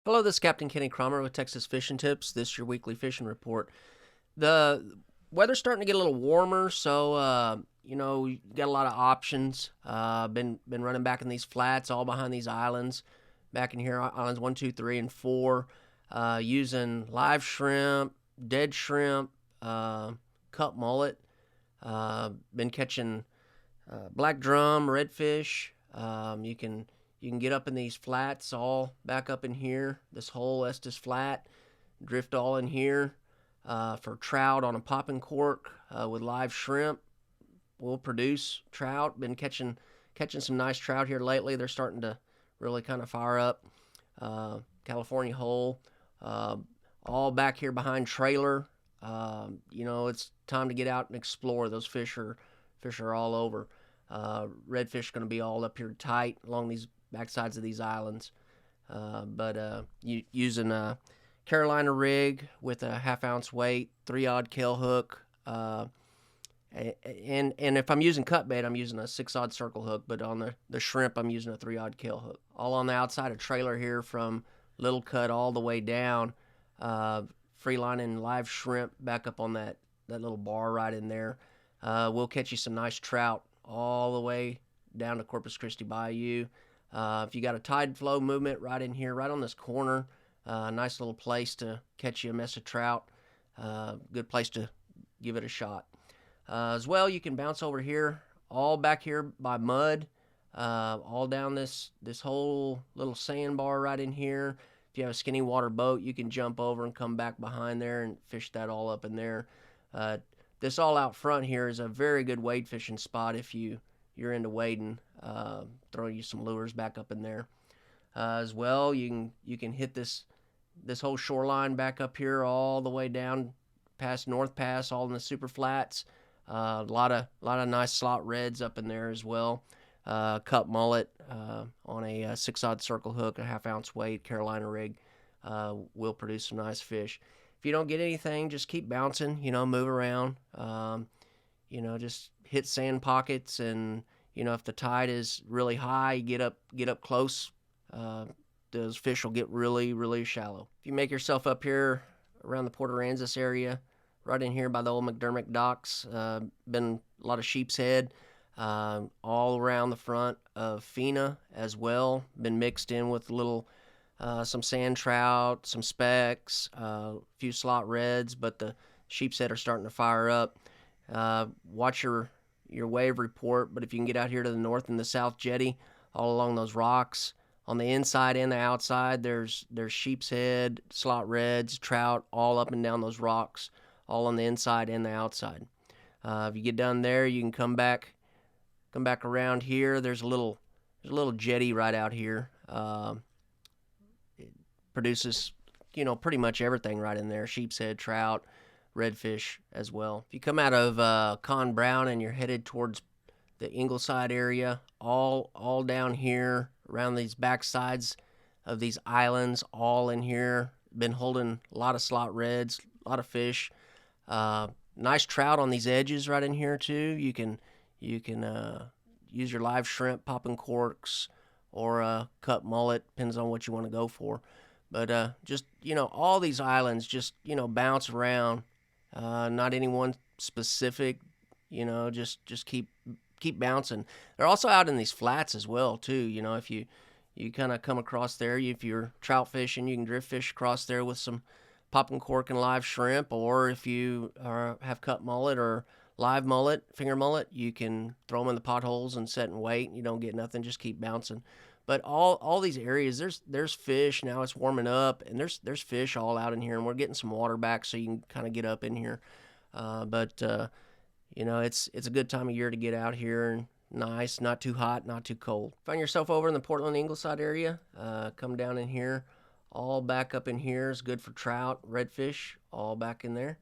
Hello, this is Captain Kenny Kramer with Texas Fishing Tips. This is your weekly fishing report. The weather's starting to get a little warmer, so you got a lot of options. Been running back in these flats, all behind these islands, back in here, islands 1, 2, 3, and 4, using live shrimp, dead shrimp, cup mullet. Been catching black drum, redfish. You can get up in these flats, all back up in here. This whole Estes flat, drift all in here for trout on a popping cork with live shrimp. We'll produce trout. Been catching some nice trout here lately. They're starting to really kind of fire up. California hole, all back here behind trailer. It's time to get out and explore. Those fish are all over. Redfish going to be all up here tight along these backsides of these islands, using a Carolina rig with a 1/2 ounce weight, 3-odd kill hook, and if I'm using cut bait, I'm using a 6-odd circle hook, but on the shrimp, I'm using a 3-odd kill hook. All on the outside of trailer here from Little Cut all the way down, free lining live shrimp back up on that little bar right in there. We'll catch you some nice trout all the way down to Corpus Christi Bayou. If you got a tide flow movement right in here, right on this corner, nice little place to catch you a mess of trout. Good place to give it a shot. As well, you can bounce over here, all back here by mud, all down this whole little sandbar right in here. If you have a skinny water boat, you can jump over and come back behind there and fish that all up in there. This all out front here is a very good wade fishing spot if you're into wading. Throw you some lures back up in there. As well, you can hit this whole shoreline back up here all the way down past North Pass, all in the super flats. A lot of nice slot reds up in there as well. Cup mullet on a 6-odd circle hook, a 1/2 ounce weight, Carolina rig, will produce some nice fish. If you don't get anything, just keep bouncing. Move around. Just hit sand pockets, and if the tide is really high, get up close. Those fish will get really, really shallow. If you make yourself up here around the Port Aransas area, right in here by the old McDermott docks, been a lot of sheep's head all around the front of Fina as well. Been mixed in with some sand trout, some specks, a few slot reds, but the sheep's head are starting to fire up. Watch your wave report, but if you can get out here to the north and the south jetty, all along those rocks, on the inside and the outside, there's sheep's head, slot reds, trout, all up and down those rocks, all on the inside and the outside. If you get down there, you can come back around here. There's a little jetty right out here. It produces pretty much everything right in there: sheep's head, trout, redfish as well. If you come out of Con Brown and you're headed towards the Ingleside area, all down here around these back sides of these islands, all in here, been holding a lot of slot reds, a lot of fish, nice trout on these edges right in here too. You can use your live shrimp, popping corks, or cut mullet, depends on what you want to go for. But just all these islands, just bounce around. Not any one specific, just keep bouncing. They're also out in these flats as well too. If you kind of come across there, if you're trout fishing, you can drift fish across there with some popping cork and live shrimp, or if you have cut mullet or live mullet, finger mullet, you can throw them in the potholes and set and wait. You don't get nothing, just keep bouncing. But all these areas, there's fish. Now it's warming up, and there's fish all out in here, and we're getting some water back, so you can kind of get up in here. It's a good time of year to get out here, and nice, not too hot, not too cold. Find yourself over in the Portland Ingleside area, come down in here. All back up in here is good for trout, redfish, all back in there.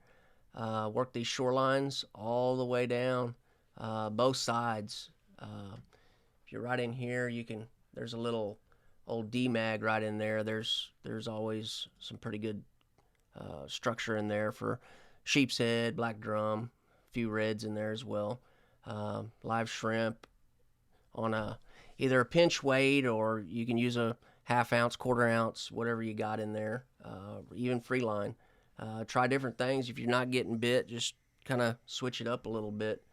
Work these shorelines all the way down, both sides. If you're right in here, there's a little old D-mag right in there. There's always some pretty good structure in there for sheep's head, black drum, a few reds in there as well. Live shrimp on a either a pinch weight, or you can use a half ounce, quarter ounce, whatever you got in there, even free line. Try different things. If you're not getting bit, just kind of switch it up a little bit.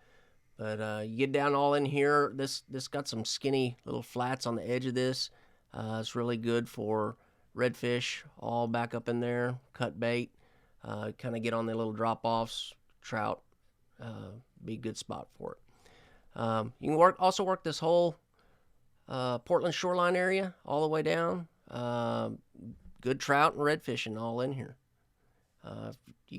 But you get down all in here. This got some skinny little flats on the edge of this. It's really good for redfish, all back up in there. Cut bait, kind of get on the little drop offs. Trout, be a good spot for it. You can also work this whole Portland shoreline area all the way down. Good trout and redfishing all in here. If you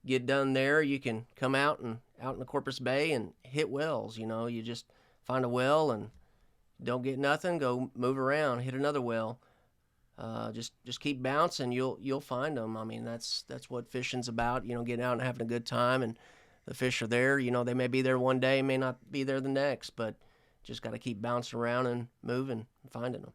get done there, you can come out in the Corpus Bay and hit wells. You just find a well and don't get nothing, go move around, hit another well. Just keep bouncing, you'll find them. I mean, that's what fishing's about. Getting out and having a good time, and the fish are there. They may be there one day, may not be there the next, but just got to keep bouncing around and moving and finding them.